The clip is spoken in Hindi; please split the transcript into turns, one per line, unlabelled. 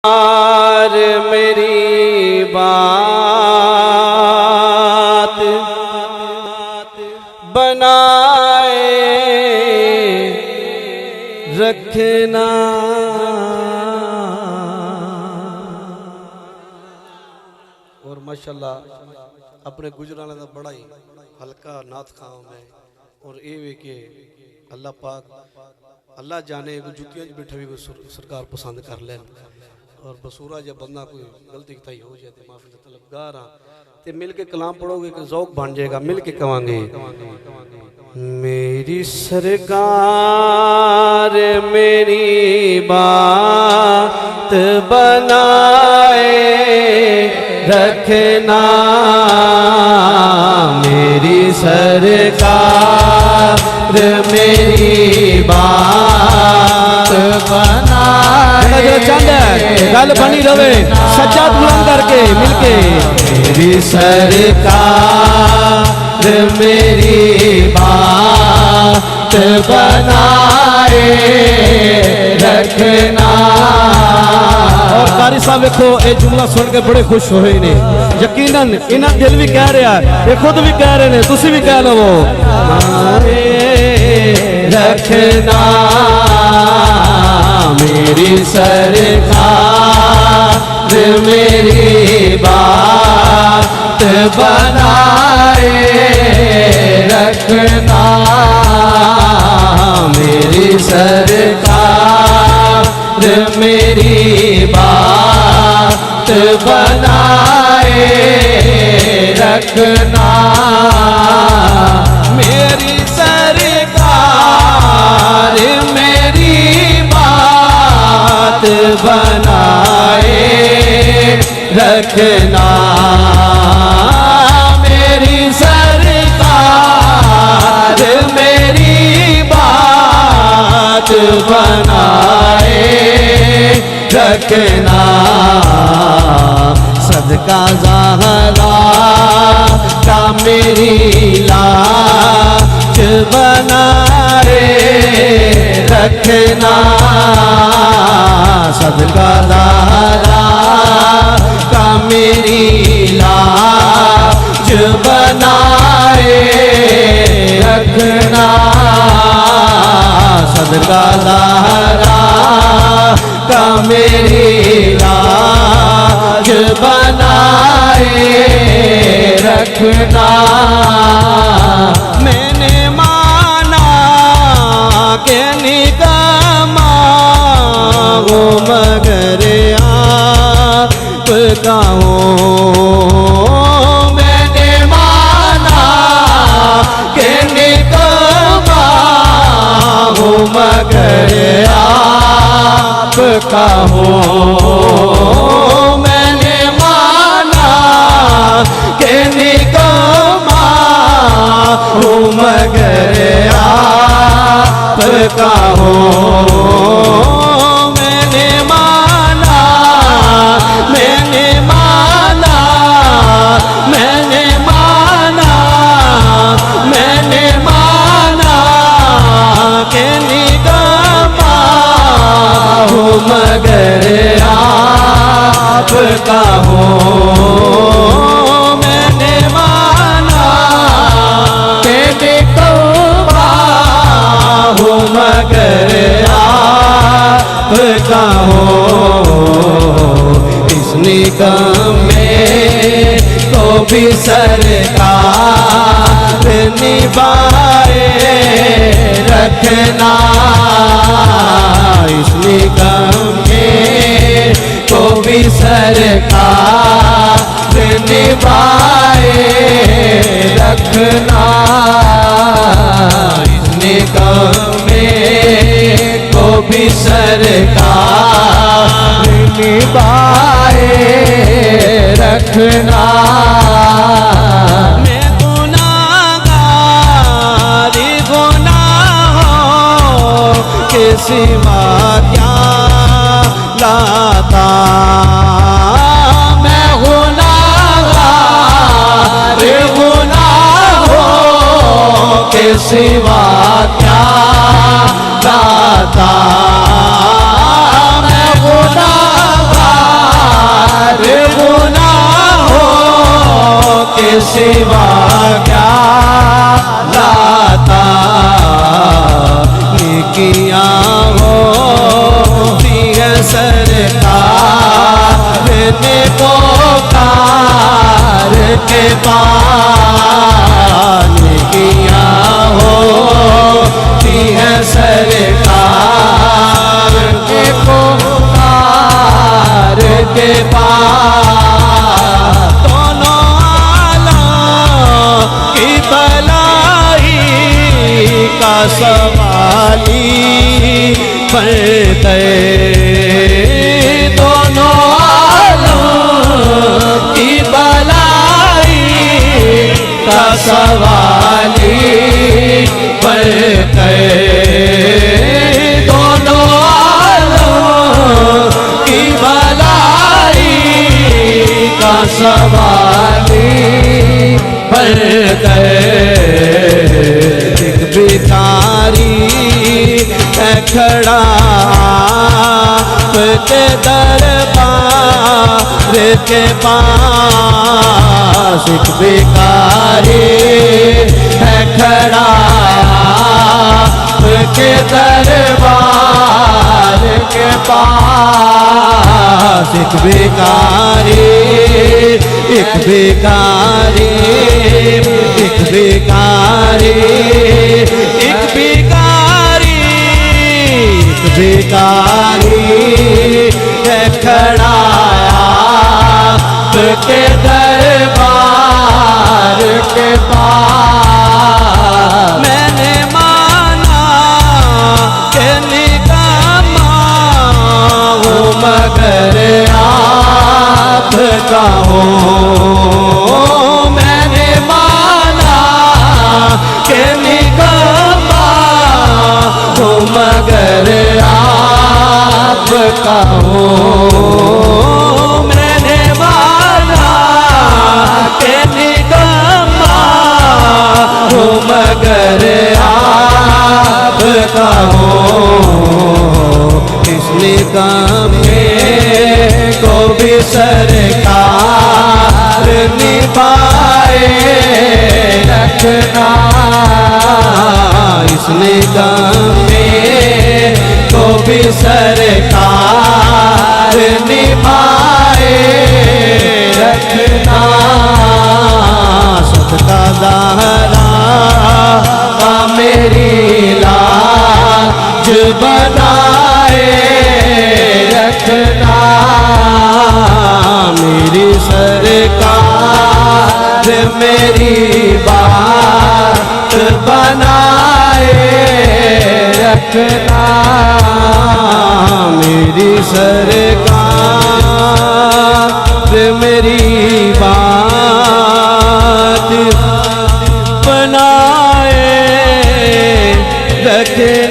यार मेरी बात बनाए रखना। और माशाल्लाह अपने गुजराने का बड़ा ही हल्का नाथ खाओ में और ये वे के अल्लाह पाक अल्लाह जाने जुतियां बैठे भी सरकार पसंद कर लें। और बसूरा जब बंदा कोई गलती कताई हो जाए तो माफी का तलबगार हाँ ते मिल के कलाम पढ़ोगे कि ज़ौक बन जाएगा। मिल के कवांगे मेरी सरकार मेरी बात बनाए रखना। मेरी सरकार मेरी बात बनाए गल बनी रहे सज्जाद बुलंद करके मिलके। मेरी सरकार मेरी बात बनाए रखना। और कारी साहब देखो ये जुमला सुन के बड़े खुश होए ने। यकीनन इन्हें दिल भी कह रहा है, ये खुद भी कह रहे हैं, तुसी भी कह लो रखना। मेरी सरकार मेरी बात बनाए रखना। मेरी सरकार मेरी बात बनाए रखना। मेरी सरकार मेरी बात बनाए रखना। मेरी सरकार मेरी बात बनाए रखना। सदका ज़हरा का मेरी लाज बनाए रखना। सदका ज़हरा का मेरी लाज बनाए रखना। सदका ज़हरा का मेरी लाज बनाए रखना। मैंने माना के निगमा हो मगर आप का हो। मैंने माना के निगमा हो मगर आप का हो। मैंने माना के निगमा हो मगर आप का हो। मैंने माना मैंने माना मैंने माना मैंने माना के निगमा हो मगर आप का हो। मैंने माना के निगमा हो मगर आप का हो। इस निगम में तो भी सरकार निभाए रखना। इस निगम में तो भी सरकार निभाए रखना। इस निगम में तो भी सरकार निभाए रखना। मैं गुनाहगारी गुनाहों के सिवा क्या लाता। मैं गुनाहगारी गुनाहों के सिवा क्या लाता। मैं गुनाहगार
सिवा क्या लाता, नेकियां होती है सरकार ने पुकार के पास, नेकियां होती है सरकार के पुकार के पास। दोनों आलम की भलाई का सवाली पर गए, दोनों आलम की भलाई का सवाली पर गए, दोनों आलम की भलाई का सवाली पर गए। एक भिखारी है खड़ा आपके दरबार के पास, एक भिखारी है खड़ा आपके दरबार के पास। एक भिखारी, एक भिखारी, एक भिखारी, एक भिखारी, एक भिखारी है खड़ा आपके दरबार के पास। मैंने माना कि निकम्मा हूँ मगर आपका हूँ, मैंने माना कि निकम्मा हूँ मगर आपका हूँ, मैंने माना कि निकम्मा हूँ मगर आपका हूँ। इस निकम्मे को भी सरकार निभाए रखना, इस निकम्मे को भी सरकार निभाए रखना। सदका ज़हरा का मेरी लाज बनाए रखना, मेरी सरकार मेरी बात बनाए रखना, मेरी सरकार मेरी बात बनाए रखना।